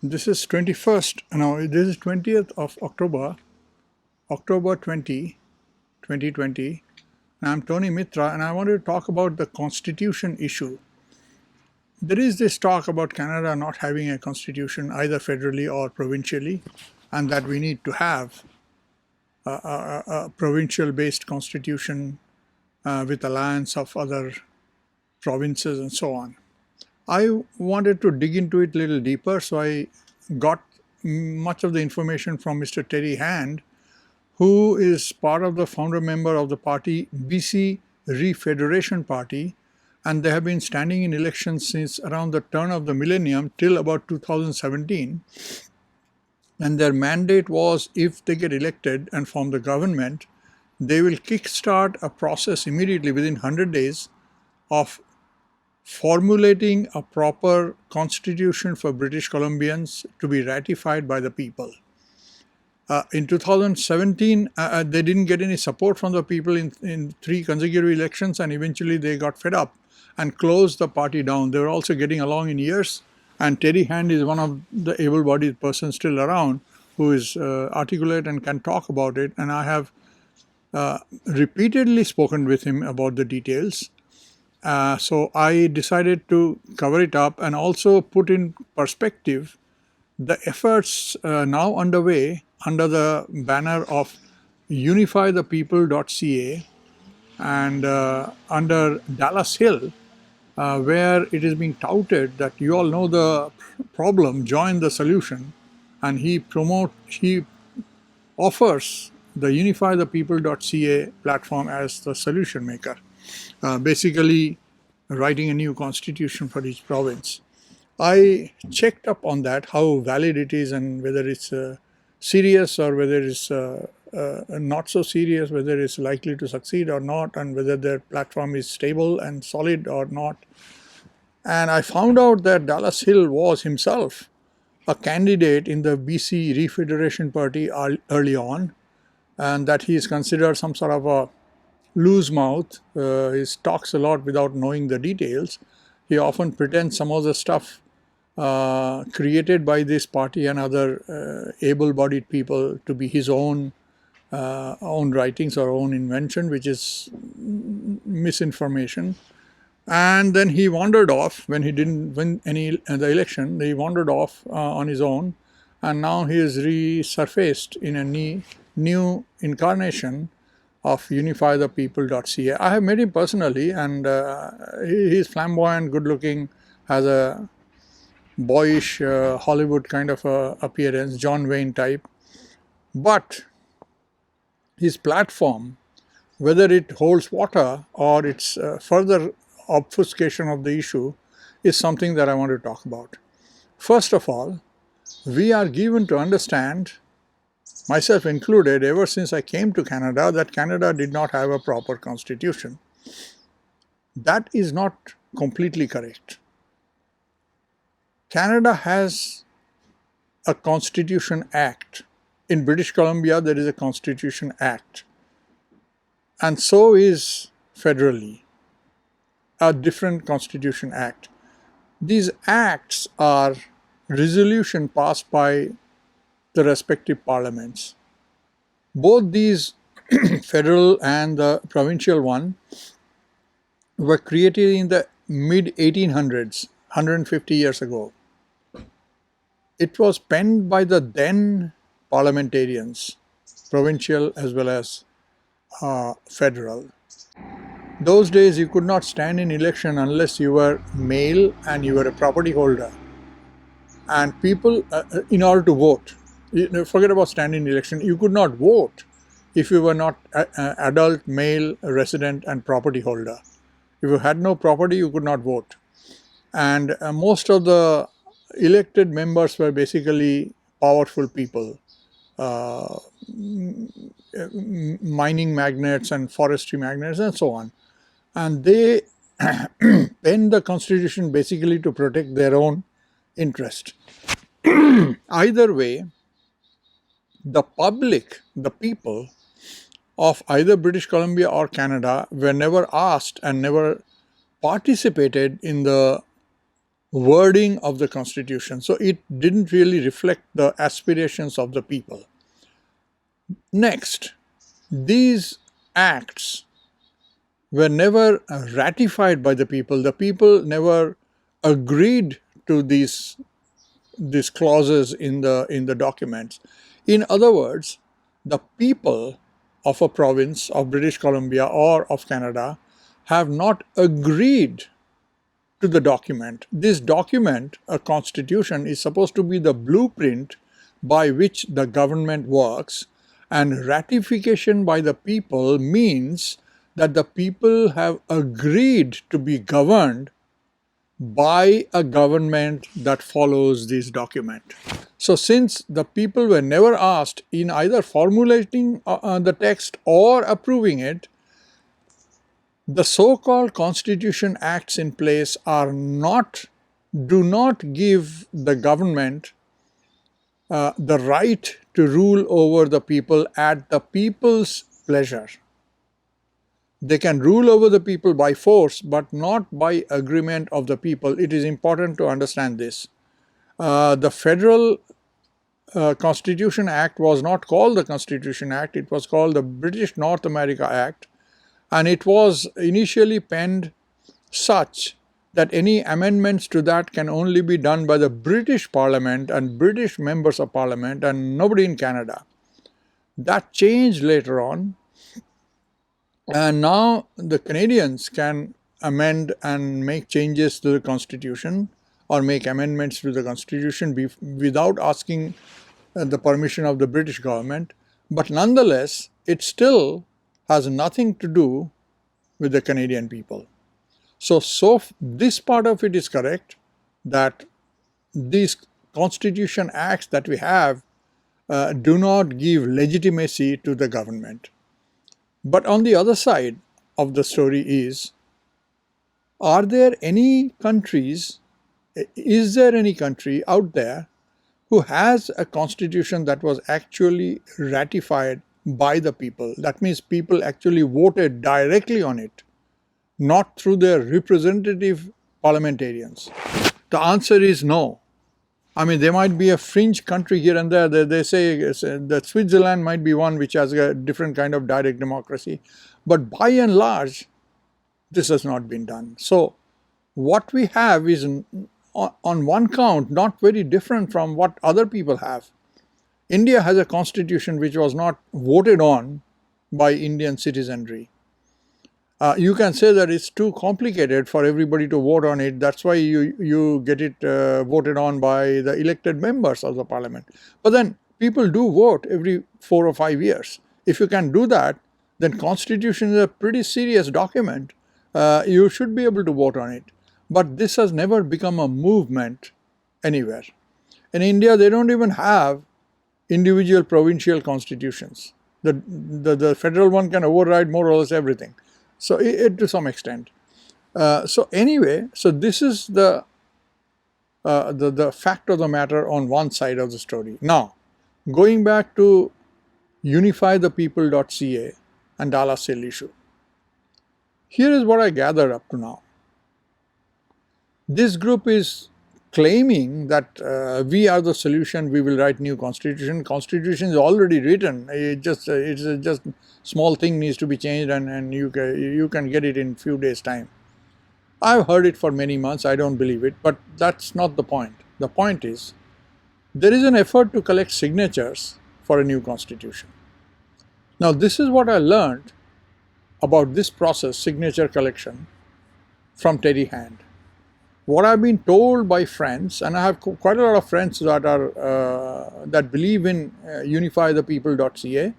This is 21st, no, this is 20th of October, October 20, 2020. And I'm Tony Mitra, and I want to talk about the constitution issue. There is this talk about Canada not having a constitution, either federally or provincially, and that we need to have a provincial-based constitution with alliance of other provinces and so on. I wanted to dig into it a little deeper, so I got much of the information from Mr. Terry Hand, who is part of the founder member of the party BC Refederation Party, and they have been standing in elections since around the turn of the millennium till about 2017. And their mandate was, if they get elected and form the government, they will kickstart a process immediately within 100 days of formulating a proper constitution for British Columbians to be ratified by the people. In 2017, they didn't get any support from the people in 3 consecutive elections, and eventually they got fed up and closed the party down. They were also getting along in years, and Terry Hand is one of the able-bodied persons still around who is articulate and can talk about it, and I have repeatedly spoken with him about the details. So I decided to cover it up and also put in perspective the efforts now underway under the banner of unifythepeople.ca and under Dallas Hill, where it is being touted that you all know the problem, join the solution, and he offers the unifythepeople.ca platform as the solution maker. Basically writing a new constitution for each province. I checked up on that, how valid it is and whether it's serious or whether it's not so serious, whether it's likely to succeed or not, and whether their platform is stable and solid or not. And I found out that Dallas Hill was himself a candidate in the BC Refederation Party early on, and that he is considered some sort of a loose mouth. He talks a lot without knowing the details. He often pretends some of the stuff created by this party and other able-bodied people to be his own writings or own invention, which is misinformation. And then he wandered off when he didn't win the election. He wandered off on his own, and now he is resurfaced in a new incarnation of unifythepeople.ca. I have met him personally, and he is flamboyant, good-looking, has a boyish Hollywood kind of appearance, John Wayne type. But his platform, whether it holds water or it's further obfuscation of the issue, is something that I want to talk about. First of all, we are given to understand, myself included, ever since I came to Canada, that Canada did not have a proper constitution. That is not completely correct. Canada has a Constitution Act. In British Columbia, there is a Constitution Act. And so is federally a different Constitution Act. These acts are resolution passed by the respective parliaments. Both these, federal and the provincial one, were created in the mid-1800s, 150 years ago. It was penned by the then parliamentarians, provincial as well as federal. Those days you could not stand in election unless you were male and you were a property holder. And people, in order to vote, forget about standing in election, you could not vote if you were not adult, male, resident and property holder. If you had no property, you could not vote. And most of the elected members were basically powerful people, mining magnates and forestry magnates and so on. And they penned the constitution basically to protect their own interest. Either way, the public, the people of either British Columbia or Canada were never asked and never participated in the wording of the Constitution. So it didn't really reflect the aspirations of the people. Next, these acts were never ratified by the people. The people never agreed to these clauses in the documents. In other words, the people of a province of British Columbia or of Canada have not agreed to the document. This document, a constitution, is supposed to be the blueprint by which the government works, and ratification by the people means that the people have agreed to be governed by a government that follows this document. So since the people were never asked in either formulating the text or approving it, the so-called constitution acts in place do not give the government the right to rule over the people at the people's pleasure. They can rule over the people by force, but not by agreement of the people. It is important to understand this. The Federal Constitution Act was not called the Constitution Act, it was called the British North America Act, and it was initially penned such that any amendments to that can only be done by the British Parliament and British members of Parliament and nobody in Canada. That changed later on, and now the Canadians can amend and make changes to the Constitution or make amendments to the Constitution without asking the permission of the British government, but nonetheless it still has nothing to do with the Canadian people. So this part of it is correct, that these constitution acts that we have do not give legitimacy to the government. But on the other side of the story is there any countries, is there any country out there who has a constitution that was actually ratified by the people? That means people actually voted directly on it, not through their representative parliamentarians. The answer is no. I mean, there might be a fringe country here and there. They say that Switzerland might be one which has a different kind of direct democracy. But by and large, this has not been done. So what we have is, on one count, not very different from what other people have. India has a constitution which was not voted on by Indian citizenry. You can say that it's too complicated for everybody to vote on it. That's why you get it voted on by the elected members of the parliament. But then people do vote every 4 or 5 years. If you can do that, then constitution is a pretty serious document. You should be able to vote on it. But this has never become a movement anywhere. In India, they don't even have individual provincial constitutions. The federal one can override more or less everything. So to some extent. So anyway, so this is the fact of the matter on one side of the story. Now, going back to unifythepeople.ca and Dallas Hill issue. Here is what I gathered up to now. This group is claiming that we are the solution, we will write new constitution. Constitution is already written, it's just small thing needs to be changed and you can get it in few days time. I've heard it for many months, I don't believe it, but that's not the point. The point is, there is an effort to collect signatures for a new constitution. Now this is what I learned about this process, signature collection, from Teddy Hand. What I've been told by friends, and I have quite a lot of friends that are that believe in unifythepeople.ca,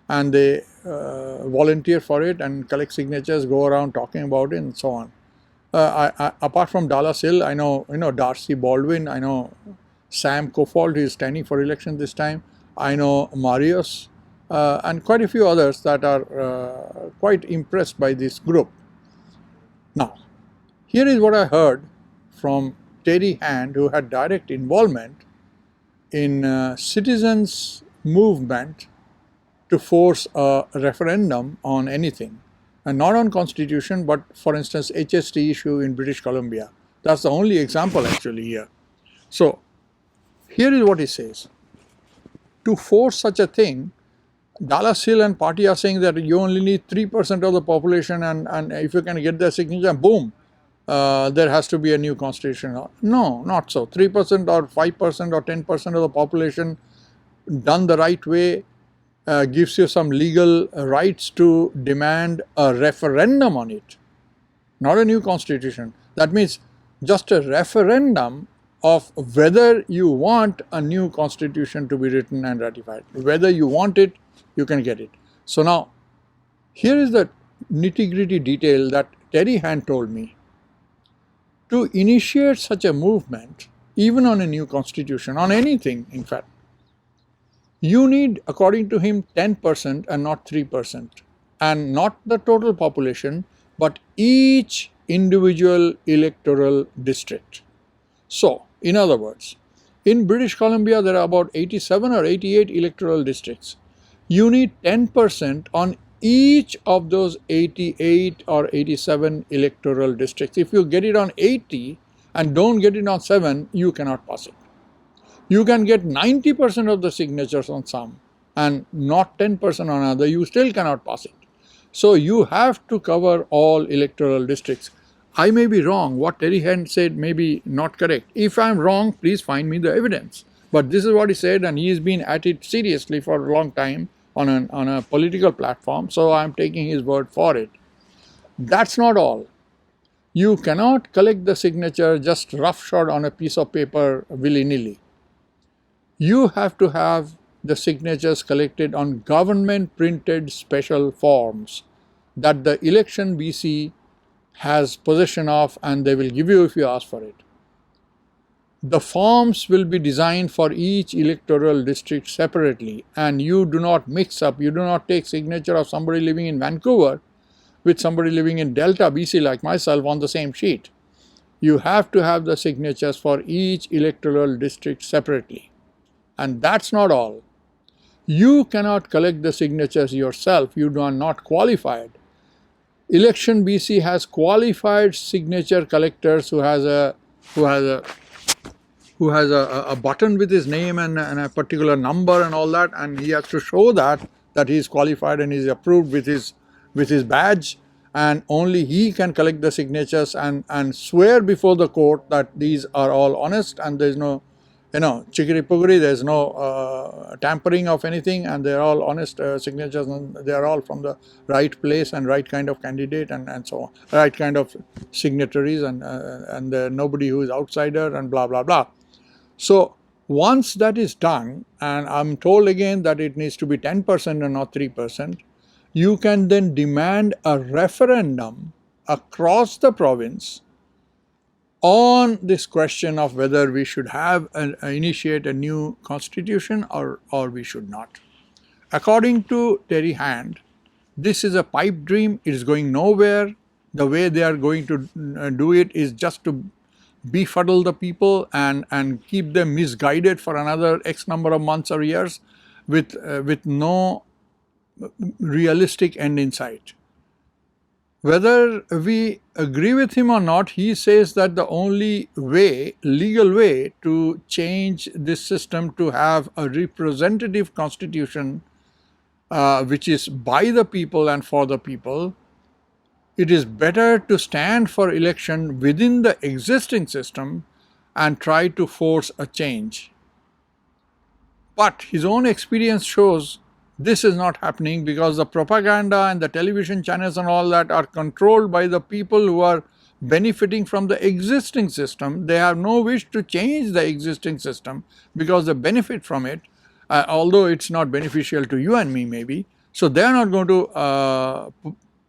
and they volunteer for it and collect signatures, go around talking about it, and so on. Apart from Dallas Hill, I know Darcy Baldwin, I know Sam Cofault, who is standing for election this time. I know Marius, and quite a few others that are quite impressed by this group. Now, here is what I heard from Teddy Hand, who had direct involvement in citizens' movement to force a referendum on anything, and not on constitution, but for instance HST issue in British Columbia. That's the only example actually here. So here is what he says. To force such a thing, Dallas Hill and party are saying that you only need 3% of the population, and if you can get their signature, boom, there has to be a new constitution. No, not so. 3% or 5% or 10% of the population done the right way gives you some legal rights to demand a referendum on it, not a new constitution. That means just a referendum of whether you want a new constitution to be written and ratified. Whether you want it, you can get it. So now, here is the nitty-gritty detail that Terry Hand told me. To initiate such a movement, even on a new constitution, on anything in fact, you need, according to him, 10% and not 3%, and not the total population, but each individual electoral district. So, in other words, in British Columbia there are about 87 or 88 electoral districts. You need 10% on each of those 88 or 87 electoral districts. If you get it on 80 and don't get it on 7, you cannot pass it. You can get 90% of the signatures on some and not 10% on other, you still cannot pass it. So you have to cover all electoral districts. I may be wrong, what Terry Hand said may be not correct. If I am wrong, please find me the evidence. But this is what he said, and he has been at it seriously for a long time on a political platform, so I am taking his word for it. That's not all. You cannot collect the signature just roughshod on a piece of paper willy-nilly. You have to have the signatures collected on government printed special forms that the election BC has possession of, and they will give you if you ask for it. The forms will be designed for each electoral district separately, and you do not mix up, you do not take signature of somebody living in Vancouver with somebody living in Delta BC like myself on the same sheet. You have to have the signatures for each electoral district separately. And that's not all. You cannot collect the signatures yourself, you are not qualified. Election BC has qualified signature collectors who has a button with his name and a particular number and all that, and he has to show that he is qualified and is approved with his badge, and only he can collect the signatures and swear before the court that these are all honest and there is no chickadee-puggery, there is no tampering of anything, and they are all honest signatures, and they are all from the right place and right kind of candidate and so on, right kind of signatories, and nobody who is outsider and blah blah blah. So once that is done, and I am told again that it needs to be 10% and not 3%, you can then demand a referendum across the province on this question of whether we should have initiate a new constitution or we should not. According to Terry Hand, this is a pipe dream, it is going nowhere. The way they are going to do it is just to befuddle the people and keep them misguided for another X number of months or years with no realistic end in sight. Whether we agree with him or not, he says that the only way, legal way to change this system to have a representative constitution which is by the people and for the people, it is better to stand for election within the existing system and try to force a change. But his own experience shows this is not happening because the propaganda and the television channels and all that are controlled by the people who are benefiting from the existing system. They have no wish to change the existing system because they benefit from it, although it's not beneficial to you and me maybe. So they are not going to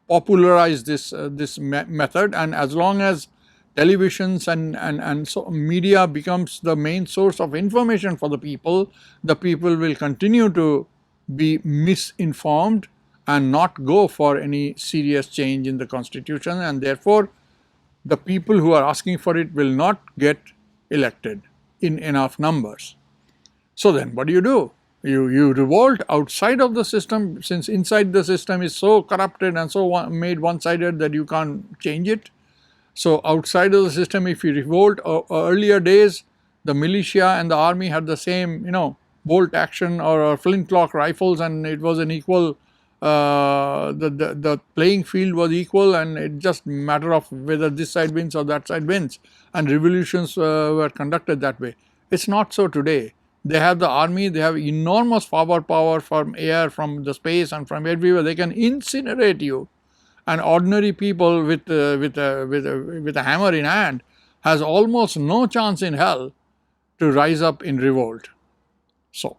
popularize this method, and as long as televisions and so media becomes the main source of information for the people will continue to be misinformed and not go for any serious change in the constitution, and therefore the people who are asking for it will not get elected in enough numbers. So then what do? You revolt outside of the system, since inside the system is so corrupted and so made one-sided that you can't change it. So outside of the system, if you revolt, earlier days, the militia and the army had the same, bolt action or flintlock rifles, and it was an equal. The playing field was equal, and it just matter of whether this side wins or that side wins. And revolutions were conducted that way. It's not so today. They have the army. They have enormous power from air, from the space, and from everywhere. They can incinerate you. And ordinary people with a hammer in hand has almost no chance in hell to rise up in revolt. So,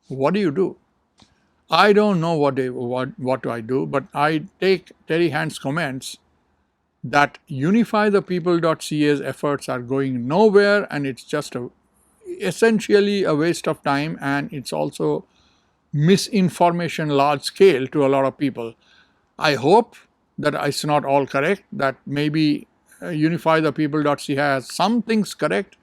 what do you do? I don't know what do I do, but I take Terry Hand's comments that unifythepeople.ca's efforts are going nowhere, and it's just essentially a waste of time, and it's also misinformation large scale to a lot of people. I hope that it's not all correct, that maybe unifythepeople.ca has some things correct.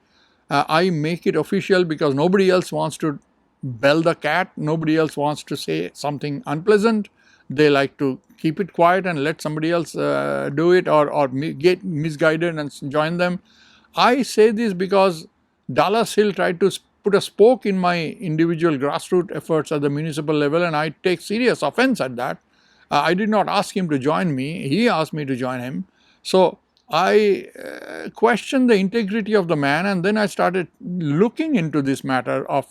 I make it official because nobody else wants to bell the cat, nobody else wants to say something unpleasant. They like to keep it quiet and let somebody else do it, or get misguided and join them. I say this because Dallas Hill tried to put a spoke in my individual grassroots efforts at the municipal level, and I take serious offense at that. I did not ask him to join me, he asked me to join him. So I questioned the integrity of the man, and then I started looking into this matter of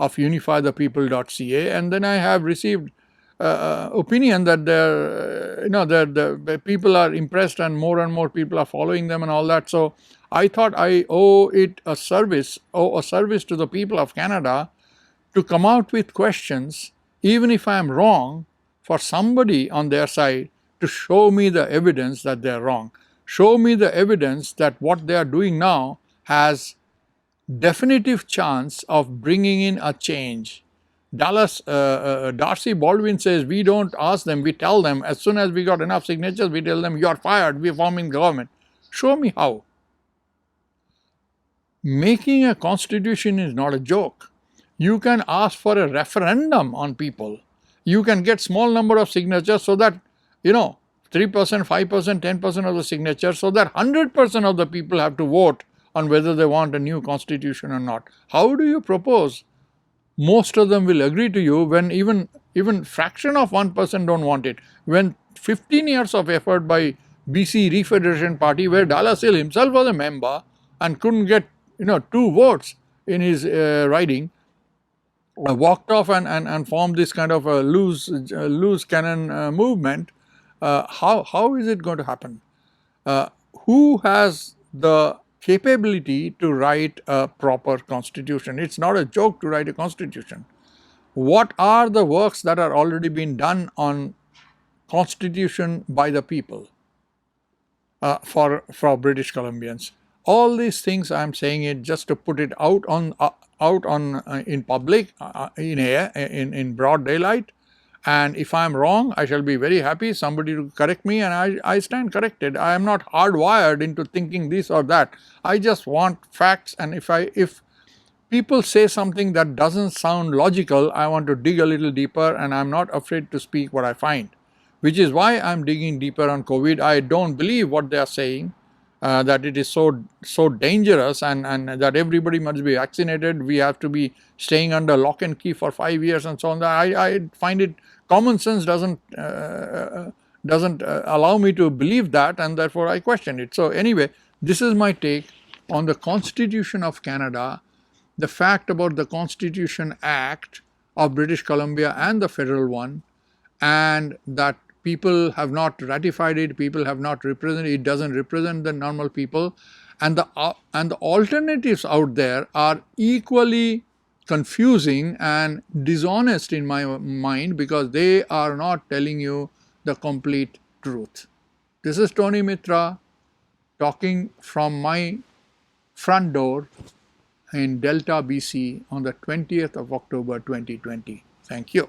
unifythepeople.ca, and then I have received opinion that the people are impressed and more people are following them and all that. So I thought I owe a service to the people of Canada to come out with questions, even if I am wrong, for somebody on their side to show me the evidence that they are wrong. Show me the evidence that what they are doing now has definitive chance of bringing in a change. Darcy Baldwin says, we don't ask them, we tell them. As soon as we got enough signatures, we tell them, you are fired, we are forming government. Show me how. Making a constitution is not a joke. You can ask for a referendum on people. You can get small number of signatures so that, 3%, 5%, 10% of the signatures, so that 100% of the people have to vote on whether they want a new constitution or not. How do you propose? Most of them will agree to you when even fraction of 1% don't want it. When 15 years of effort by BC Refederation Party, where Dallas Hill himself was a member and couldn't get 2 votes in his riding, walked off and formed this kind of a loose cannon movement. How is it going to happen? Who has the capability to write a proper constitution? It's not a joke to write a constitution. What are the works that are already being done on constitution by the people for British Columbians? All these things I am saying it just to put it out in public, in broad daylight. And if I am wrong, I shall be very happy somebody to correct me, and I stand corrected. I am not hardwired into thinking this or that. I just want facts, and if people say something that doesn't sound logical, I want to dig a little deeper, and I am not afraid to speak what I find, which is why I am digging deeper on COVID. I don't believe what they are saying, that it is so dangerous and that everybody must be vaccinated. We have to be staying under lock and key for 5 years and so on. I find it, common sense doesn't allow me to believe that, and therefore I question it. So anyway, this is my take on the Constitution of Canada, the fact about the Constitution Act of British Columbia and the federal one, and that people have not ratified it, people have not represented it, doesn't represent the normal people, and the alternatives out there are equally confusing and dishonest in my mind, because they are not telling you the complete truth. This is Tony Mitra talking from my front door in Delta, BC on the 20th of October 2020. Thank you.